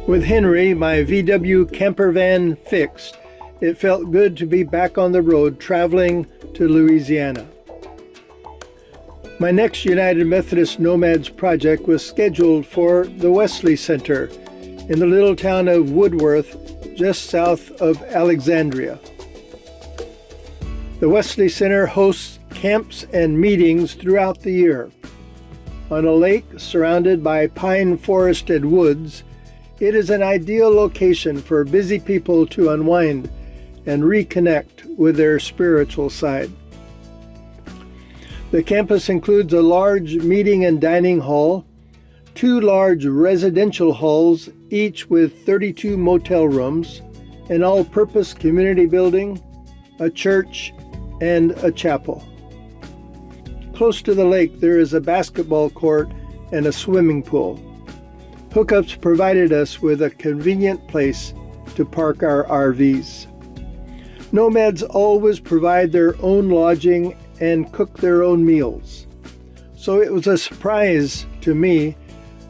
With Henry, my VW campervan fixed, it felt good to be back on the road traveling to Louisiana. My next United Methodist Nomads project was scheduled for the Wesley Center in the little town of Woodworth, just south of Alexandria. The Wesley Center hosts camps and meetings throughout the year. On a lake surrounded by pine-forested woods, it is an ideal location for busy people to unwind and reconnect with their spiritual side. The campus includes a large meeting and dining hall, 2 large residential halls, each with 32 motel rooms, an all-purpose community building, a church, and a chapel. Close to the lake, there is a basketball court and a swimming pool. Hookups provided us with a convenient place to park our RVs. Nomads always provide their own lodging and cook their own meals. So it was a surprise to me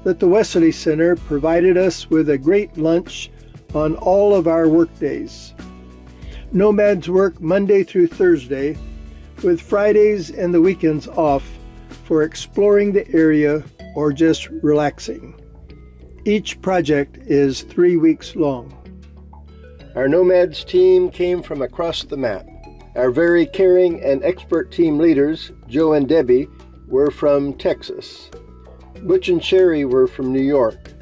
that the Wesley Center provided us with a great lunch on all of our work days. Nomads work Monday through Thursday, with Fridays and the weekends off for exploring the area or just relaxing. Each project is 3 weeks long. Our Nomads team came from across the map. Our very caring and expert team leaders, Joe and Debbie, were from Texas. Butch and Sherry were from New York,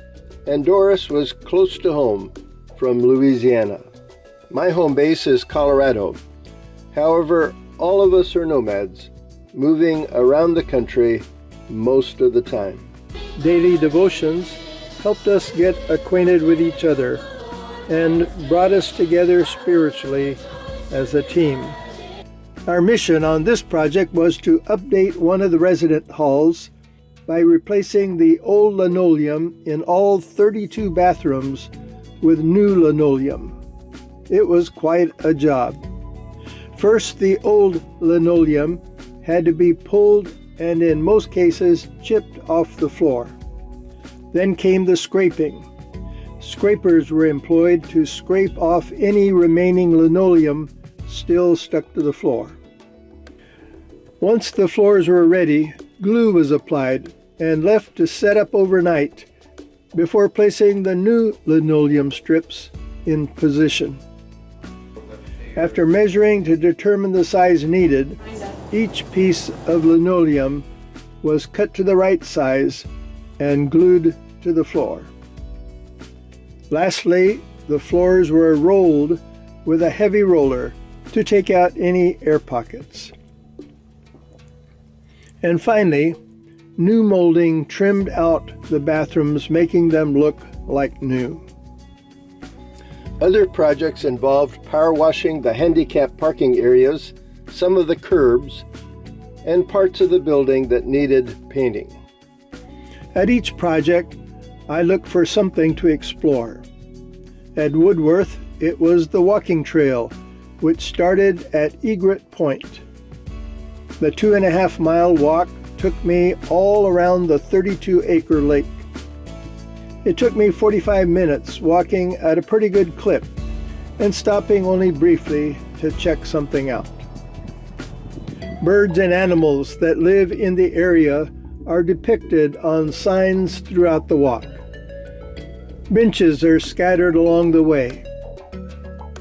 and Doris was close to home from Louisiana. My home base is Colorado. However, all of us are nomads, moving around the country most of the time. Daily devotions helped us get acquainted with each other and brought us together spiritually as a team. Our mission on this project was to update one of the resident halls by replacing the old linoleum in all 32 bathrooms with new linoleum. It was quite a job. First, the old linoleum had to be pulled and in most cases chipped off the floor. Then came the scraping. Scrapers were employed to scrape off any remaining linoleum still stuck to the floor. Once the floors were ready, glue was applied and left to set up overnight before placing the new linoleum strips in position. After measuring to determine the size needed, each piece of linoleum was cut to the right size and glued to the floor. Lastly, the floors were rolled with a heavy roller to take out any air pockets. And finally, new molding trimmed out the bathrooms, making them look like new. Other projects involved power washing the handicap parking areas, some of the curbs, and parts of the building that needed painting. At each project, I looked for something to explore. At Woodworth, it was the walking trail, which started at Egret Point. The 2.5-mile walk took me all around the 32-acre lake. It took me 45 minutes walking at a pretty good clip and stopping only briefly to check something out. Birds and animals that live in the area are depicted on signs throughout the walk. Benches are scattered along the way.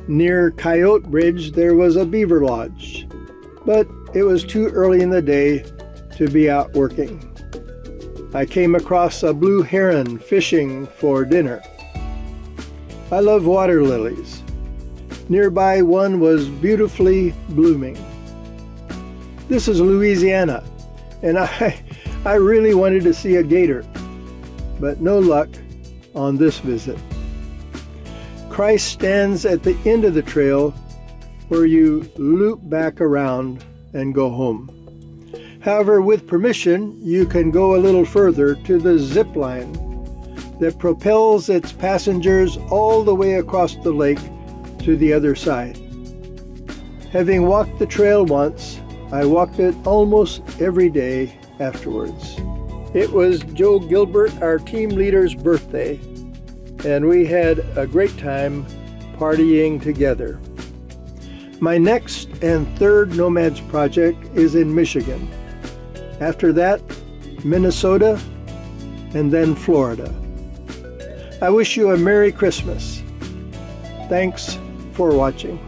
Near Coyote Bridge there was a beaver lodge, but it was too early in the day to be out working. I came across a blue heron fishing for dinner. I love water lilies. Nearby one was beautifully blooming. This is Louisiana, and I really wanted to see a gator, but no luck on this visit. Christ stands at the end of the trail where you loop back around and go home. However, with permission, you can go a little further to the zip line that propels its passengers all the way across the lake to the other side. Having walked the trail once, I walked it almost every day afterwards. It was Joe Gilbert, our team leader's birthday, and we had a great time partying together. My next and third NOMADS project is in Michigan. After that, Minnesota, and then Florida. I wish you a Merry Christmas. Thanks for watching.